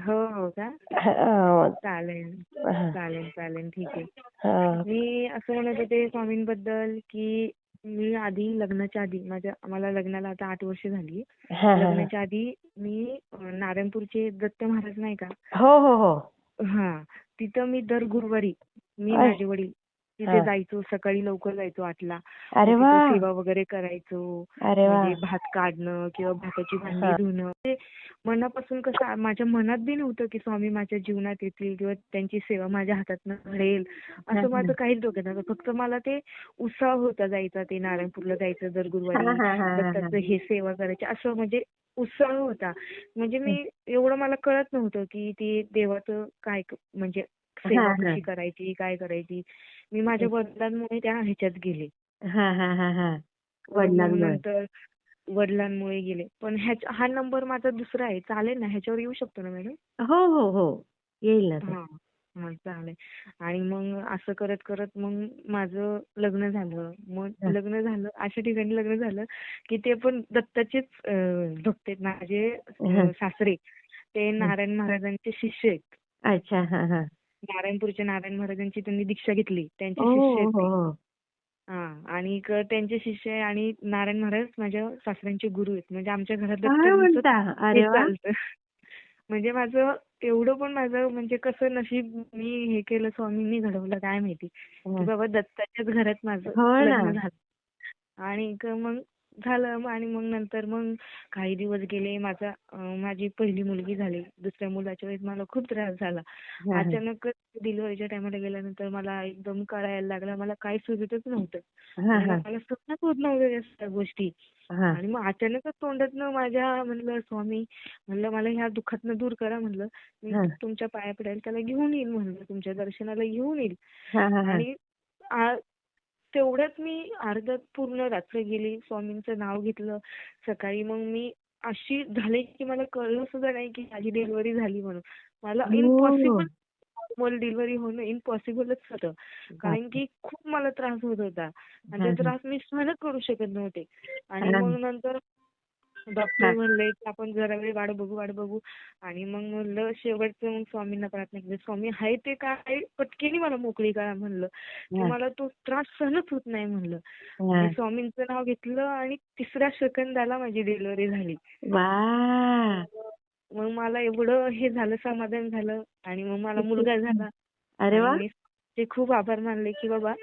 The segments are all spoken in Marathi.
हो हो का? हा, चालेल हा, चालेल चालेल ठीक आहे. हा, मी असं म्हणत होते स्वामींबद्दल की मी आधी लग्नाच्या आधी मला लग्नाला आता 8 वर्ष झाली. हा, हा. लग्नाच्या आधी मी नारायणपूरचे दत्त महाराज नाही का? हो हो हो. हा, तिथं मी दर गुरुवारी मी अय, माझे वडील हा. तिथे जायचो. सकाळी लवकर जायचो 8ला. मग अरे वा. तिथे सेवा वगैरे करायचो. अरे वा. म्हणजे भात काढणं किंवा भाताची भांडी हा. धुणं. ते मनापासून कसं माझ्या मनात बी नव्हतं की स्वामी माझ्या जीवनात येतील किंवा त्यांची सेवा माझ्या हातातनं घडेल हा, असं माझं काहीच डोक्यात नव्हतं. फक्त मला ते उत्साह होता जायचा, ते नारायणपूरला जायचं दर हा, गुरुवारी, हा, हा, हा, दत्ताचं हे सेवा करायची असं म्हणजे उत्साह होता. म्हणजे मी एवढं मला कळत नव्हतं की ते देवाचं काय म्हणजे हा, सेवा हा, कशी करायची, काय करायची. मी माझ्या वडिलांमुळे त्या ह्याच्यात गेले. हा, हा, हा, हा. मग वडिलांमुळे. नंतर वडिलांमुळे गेले. पण हा नंबर माझा दुसरा आहे. चालेल ना? ह्याच्यावर येऊ शकतो ना मॅडम? हो हो हो. येईल ना ते. हां. हां, चालेल. आणि मग असं करत करत मग माझं लग्न झालं. मग हा. लग्न झालं, अशा ठिकाणी लग्न झालं की ते पण दत्ताचेच भक्त आहेत. माझे हा, सासरे ते हा. नारायण महाराजांचे शिष्य आहेत. अच्छा. हा, हा. नारायणपूरच्या नारायण महाराजांची त्यांनी दीक्षा घेतली. त्यांचे ओ शिष्य आहेत हो ते. हो. हां. आणि त्यांचे शिष्य आहे आणि नारायण महाराज माझ्या सासऱ्यांचे गुरु आहेत. म्हणजे आमच्या घरात काय दत्तगुरूचं म्हणता? हे अरे वा. चालतं. म्हणजे एवढं पण माझं म्हणजे कसं नशीब मी हे केलं, स्वामींनी घडवलं काय माहिती, की हा. बाबा दत्ताच्याच घरात माझं हो ना. लग्न झालं. आणि मग झालं आणि मग नंतर मग काही दिवस गेले. माझी पहिली मुलगी झाली. दुसऱ्या मुलाच्या वेळेस मला खूप त्रास झाला. हा, हा. अचानकच डिलिव्हरीच्या टायमाला गेल्यानंतर मला एकदम कळायला लागलं. मला काही सुचतच नव्हतं. हा, म्हणजे हा. मला स्वप्नात होत नव्हत्या या सगळ्या गोष्टी. हा. आणि मग अचानकच तोंडातनं माझ्या म्हणलं स्वामी, म्हणलं मला ह्या दुःखातनं दूर करा म्हणलं. मी हा. तुमच्या पाया पडेल, त्याला घेऊन येईल म्हणलं, तुमच्या दर्शनाला घेऊन येईल. हा, हा, हा. आणि तेवढ्यात मी अर्ध्यात पूर्ण रात्र गेली. स्वामींचं नाव घेतलं. सकाळी मग मी अशी झाले की मला कळलं सुद्धा नाही की माझी डिलिव्हरी झाली म्हणून. मला हो. इम्पॉसिबल नॉर्मल डिलिव्हरी होणं इम्पॉसिबलच होतं. कारण बापरे. की खूप मला त्रास होत होता. आणि हा, तो हा. त्रास मी सहनच करू शकत नव्हते. आणि हा, मग नंतर हा. डॉक्टर म्हणले की आपण जरा वेळ वाट बघू. आणि मग म्हणलं शेवटचं मग स्वामींना प्रार्थना केली. स्वामी आहे ते काय पटकेनी मला मोकळी करा म्हणलं, की हा, मला तो त्रास सहनच होत नाही म्हणलं. हा. आणि स्वामींचं नाव घेतलं आणि तिसऱ्या सेकंदाला माझी डिलिव्हरी झाली. वा. मग मला एवढं हे झालं, समाधान झालं. आणि मग मला किती मुलगा छान. झाला. अरे आणि वा. मी ते खूप आभार मानले की बाबा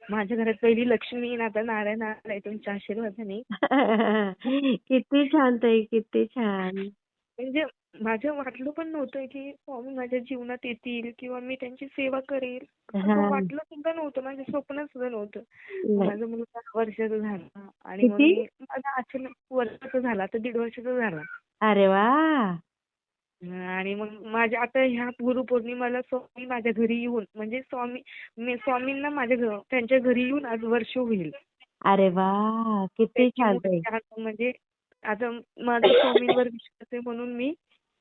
माझ्या घरात पहिली लक्ष्मी येईन आता, नारायण आलाय तुमच्या आशीर्वादाने. किती छान ताई, किती छान. म्हणजे माझं वाटलं पण नव्हतं की स्वामी माझ्या जीवनात येतील किंवा मी त्यांची सेवा करेल. असं हा. वाटलं सुद्धा नव्हतं. माझ्या स्वप्नात सुद्धा नव्हतं. नाही. माझा मुलगा वर्षाचा झाला आणि मग किती? माझा अचानक वर्षाचा झाला, तर 1.5 वर्षाचा झाला. अरे वा. आणि मग माझ्या आता ह्या गुरुपौर्णिमेला स्वामी माझ्या घरी येऊन म्हणजे मी स्वामींना त्यांच्या घरी येऊन आज वर्ष होईल. अरे वा. किती त्यांची छान ताई. मूर्ती आणून म्हणजे आता माझा स्वामींवर विश्वास आहे म्हणून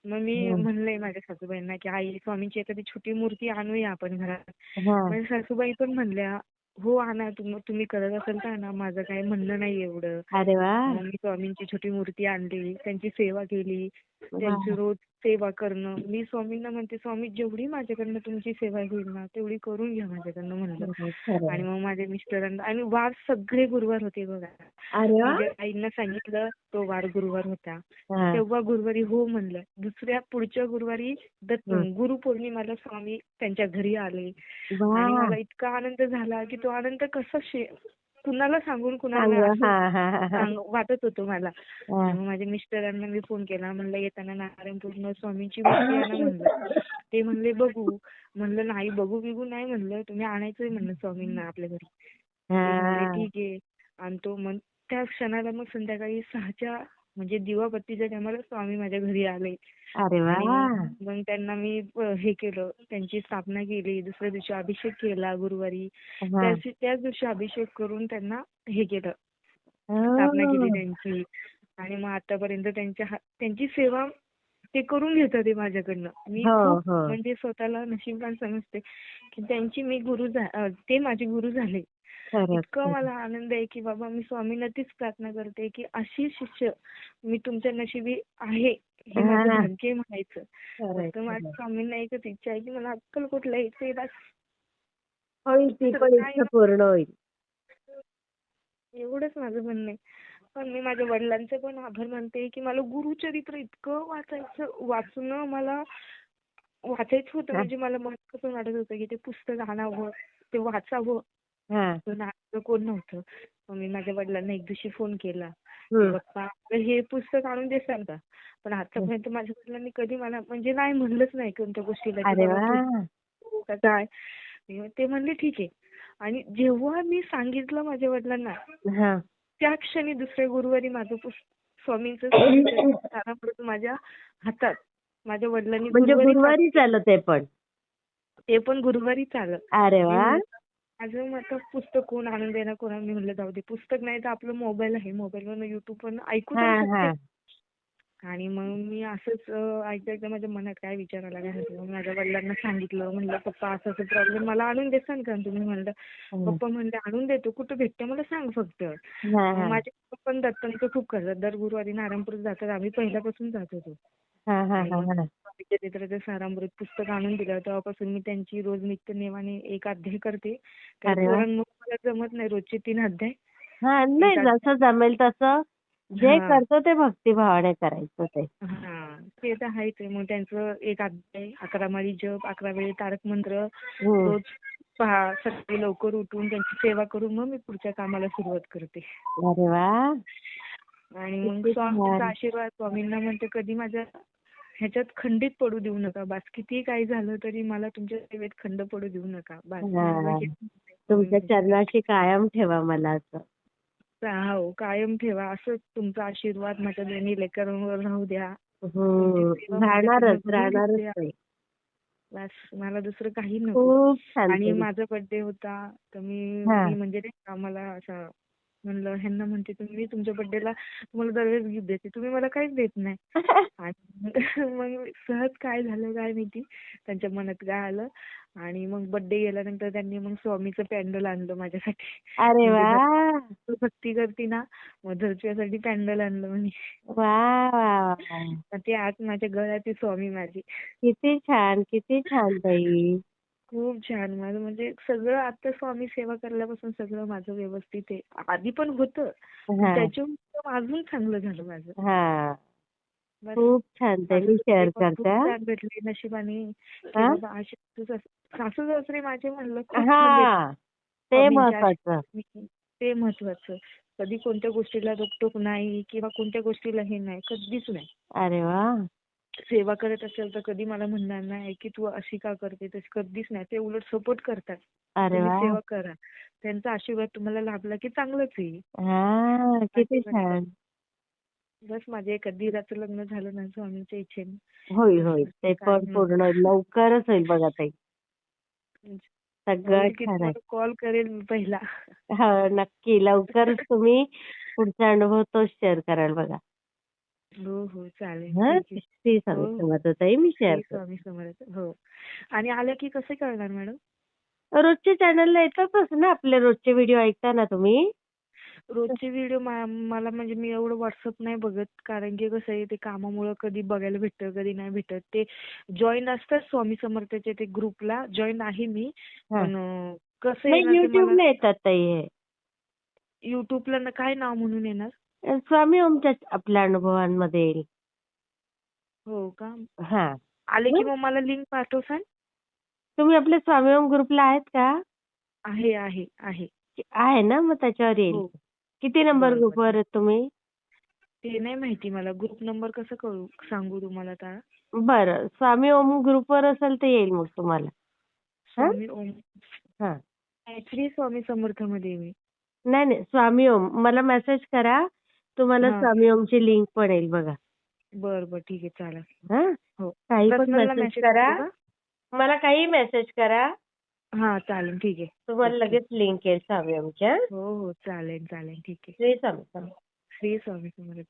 मग मी हा. म्हणले माझ्या सासूबाईंना की आई स्वामींची एखादी छोटी मूर्ती आणूया आपण घरात. हा. माझ्या सासूबाई पण म्हणल्या हो आणा, तुम्ही करत असाल तर आणा, माझं काही म्हणणं नाही एवढं. अरे वा. मग मी स्वामींची छोटी मूर्ती आणली, त्यांची सेवा केली, वा. त्यांची रोज सेवा करणं. मी स्वामींना म्हणते स्वामी जेवढी माझ्याकडनं तुमची सेवा होईल ना तेवढी करून घ्या माझ्याकडनं म्हणलं. आणि खरं. मग माझ्या मिस्टरांना आणि वार सगळे गुरुवार होते बघा. अरे वा. मी ज्या आईंना सांगितलं तो वार गुरुवार होता. हा. तेव्हा गुरुवारी हो म्हणलं. पुढच्या गुरुवारी हं. गुरुपौर्णिमेला स्वामी त्यांच्या घरी आले. आणि वा. मला इतका आनंद झाला की तो आनंद कसा कुणाला सांगून कुणाला चांगलं. असं हा हा हा हा. वाटत होतं मला. हा. आणि मग माझ्या मिस्टरांना मी फोन केला. म्हणलं येताना नारायणपूरनं स्वामींची मूर्ती आणा म्हणलं. ते म्हणले बघू. म्हणलं नाही बघू नाही म्हणलं, तुम्ही आणायचंय म्हणलं स्वामींना आपल्या घरी. ते म्हणले हा. ठीक आहे आणतो. मग त्या क्षणाला मग संध्याकाळी 6च्या म्हणजे दिवाबत्तीच्या टायमाला स्वामी माझ्या घरी आले. अरे वा. आणि मग त्यांना मी हे केलं, त्यांची स्थापना केली. दुसऱ्या दिवशी अभिषेक केला गुरुवारी. हा. त्याच दिवशी अभिषेक करून त्यांना हे केलं, स्थापना केली हो. त्यांची. आणि मग आतापर्यंत त्यांची सेवा ते करून घेतात ते माझ्याकडनं. मी हो खूप हो. म्हणजे स्वतःला नशीबवान समजते की ते माझे गुरु झाले. खरंच इतकं खरंच. मला आनंद आहे की बाबा मी स्वामींना तीच प्रार्थना करते की अशी शिष्य मी तुमच्या नशिबी आहे हे माझं हा. भाग्य आहे म्हणायचं. खरंय फक्त माझ्या खरंय. स्वामींना एकच इच्छा आहे की मला अक्कलकोटला यायचंय बस. होईल ती दुसरं पण काय इच्छा नको. पूर्ण होईल. एवढंच माझं म्हणणं आहे. पण मी माझ्या वडिलांचे पण आभार मानते की मला गुरुचरित्र इतकं वाचणं मला वाचायचं होतं. हा. म्हणजे मला मनापासून वाटत होतं की ते पुस्तक आणावं, ते वाचावं. हा. पण आणायला कोण नव्हतं. मग मी माझ्या वडिलांना एक दिवशी फोन केला की हम्म. पप्पा मला हे पुस्तक आणून देसाल का. पण आतापर्यंत माझ्या वडिलांनी कधी मला म्हणजे नाही म्हणलंच नाही कोणत्या गोष्टीला की अरे बाबा वा. तू का काय. ते म्हणले ठीक आहे. आणि जेव्हा मी सांगितलं माझ्या वडिलांना हा. त्या क्षणी दुसऱ्या गुरुवारी माझं स्वामींचं सारामृत माझ्या हातात. माझ्या वडिलांनी म्हणजे गुरुवारीच गुरुवारीच आलं ते पण. ते पण गुरुवारीच आलं. अरे मी वा. म्हणलं माझं मत पुस्तक कोण आणून देणार कोणाला. मी म्हणलं जाऊ दे, पुस्तक नाही तर आपलं मोबाईल आहे, मोबाईलवरनं युट्यूबवरनं ऐकू हा तर हा. शकते. आणि मग मी असंच ऐकता ऐकता माझ्या मनात काय विचार आला काय माहिती. मग माझ्या वडिलांना सांगितलं. म्हणलं पप्पा असं असं प्रॉब्लेम मला आणून देसान का तुम्ही. म्हणलं पप्पा म्हणले आणून देतो, कुठं भेटते मला सांग फक्त. हा मग हा. माझे पप्पा पण दत्तांचं खूप करतात. दर गुरुवारी नारायणपूर जातात. आम्ही पहिल्यापासून जात होतो. हा हा आणि हा मग हा. स्वामी चरित्राचं सारामृत पुस्तक आणून दिलं. तेव्हापासून मी त्यांची रोज नित्यनेमाने एक अध्याय करते. त्या अरे वा. पोरांमुळे मला जमत नाही रोजचे 3 अध्याय. हा नाही एक जसं अध्याय. जमेल तसं जे हां. करतो ते भक्तिभावाने करायचं ते. हां. ते तर आहेच आहे. मग त्यांचं एक अध्याय, 11 माळी जप, 11 वेळी तारक मंत्र हम्म. रोज पहा. सकाळी लवकर उठून त्यांची सेवा करून मग मी पुढच्या कामाला सुरुवात करते. अरे वा. आणि मग किती स्वामींचा छान. आशीर्वाद. स्वामींना म्हणते कधी माझ्या ह्याच्यात खंडित पडू देऊ नका. बास किती काही झालं तरी मला तुमच्या सेवेत खंड पडू देऊ नका. बास माझं हा. हेच म्हणणं आहे तुमच्या स्वामींपाशी. चरणाशी कायम ठेवा मला असं. हो कायम ठेवा. असंच तुमचा आशीर्वाद माझ्या दोन्ही लेकरांवर राहू द्या. तुमची सेवा माझ्याकडनं राहणारच घडूच राहणारच द्या. नाही. बस मला दुसरं काही नको. खूप छान आणि ताई. माझा बर्थडे होता तर मी हा. मी म्हणजे नाही का मला असं म्हणलं ह्यांना म्हणते तुम्ही तुमच्या बर्थडेला तुम्हाला दरवेळेस गिफ्ट देते, तुम्ही मला काहीच देत नाही. आणि मग सहज काय झालं काय माहिती, त्यांच्या मनात काय आलं. आणि मग बर्थडे गेल्यानंतर त्यांनी मग स्वामीचं पॅन्डल आणलं माझ्यासाठी. अरे म्हणजे वा. तू भक्ती करते ना, मग तुझ्यासाठी पॅन्डल आणलं म्हणे. वा वा वा. तर ते आज माझ्या गळ्यात आहे स्वामी माझी. किती छान किती छान ताई. खूप छान. माझं म्हणजे सगळं आता स्वामी सेवा करल्यापासून सगळं माझं व्यवस्थित आहे. आधी पण होतं, पण हा त्याच्याहून अजून चांगलं झालं माझं. हा. बस खूप छान ताई. मी सासू-सासरे शेअर पण खूप करते हा. छान भेटले नशिबाने, की हा? बाबा असे सासू-सासरे माझे म्हणलं खूप छान भेटले. हा, ते स्वामींच्या महत्वाचं. आशीर्वादाने ते महत्वाचं. कधी कोणत्या गोष्टीला रोकटोक नाही किंवा कोणत्या गोष्टीला हे नाही, कधीच नाही. अरे वा. सेवा करत असेल तर कधी मला म्हणणार नाही की तू अशी का करते, तशी कधीच नाही. ते उलट सपोर्ट करतात. अरे तुम्ही वा. सेवा करा. त्यांचा आशीर्वाद तुम्हाला लाभला की चांगलंच आहे. हा, असे किती म्हणतात. छान. बस माझ्या एका दीराचं लग्न झालं ना स्वामींच्या इच्छेने. होईल बस होईल. दुसरं ते काही पण नको. पूर्ण होईल. लवकरच होईल बघा ताई. सगळं होईल की छान आहे. तुम्हाला कॉल करेल मी पहिला. हो नक्की. लवकरच तुम्ही पुढचा अनुभव तोच शेअर कराल बघा. हो हो चालेल हा, ठीक आहे. श्री हो स्वामी हो. समर्थ ताई मी शेअर श्री करते. स्वामी समर्थ. हो. आणि आल्या की कसे कळणार मॅडम? रोजच्या चॅनलला येतातच ना आपले रोजचे व्हिडिओ ऐकता ना तुम्ही? रोजचे व्हिडिओ मला म्हणजे मी एवढं व्हॉट्सअप नाही बघत. कारण की कसं आहे ते कामामुळं कधी बघायला भेटतं कधी नाही भेटत. ते जॉईन असतात स्वामी समर्थाच्या ते ग्रुपला जॉईन आहे मी. हा. पण कसं आहे ना नाही ते मला युट्यूबला येतात ताई हे. युट्यूबला काय नाव म्हणून येणार? स्वामी ओमच्या आपल्या अनुभवांमध्ये येईल. हो का? हा. आले की हं? मग मला लिंक पाठवसान? तुम्ही आपल्या स्वामी ओम ग्रुपला आहेत का? आहे आहे आहे. आहे ना, मग त्याच्यावर येईल. हो. किती नंबर बरं ग्रुपवर बरं. आहेत तुम्ही? ते नाही माहिती मला. ग्रुप नंबर कसं सांगू तुम्हाला आता? बरं. स्वामी ओम ग्रुपवर असेल तर येईल मग तुम्हाला. हां? स्वामी ओम. हां. श्री स्वामी समर्थमध्ये आहे मी. नाही, नाही. स्वामी ओम. मला मेसेज करा. तुम्हाला हां. स्वामी ओमची लिंक पण येईल बघा. बरं बरं ठीक आहे चालेल. हां? हो. काही पण पर्सनलला मेसेज मेसेज करा. करू का? मला काही मेसेज करा. हां चालेल ठीक आहे. तुम्हाला ओके. लगेच लिंक येईल स्वामी ओमच्या. हो हो चालेल चालेल ठीक आहे. श्री स्वामी समर्थ. श्री स्वामी समर्थ.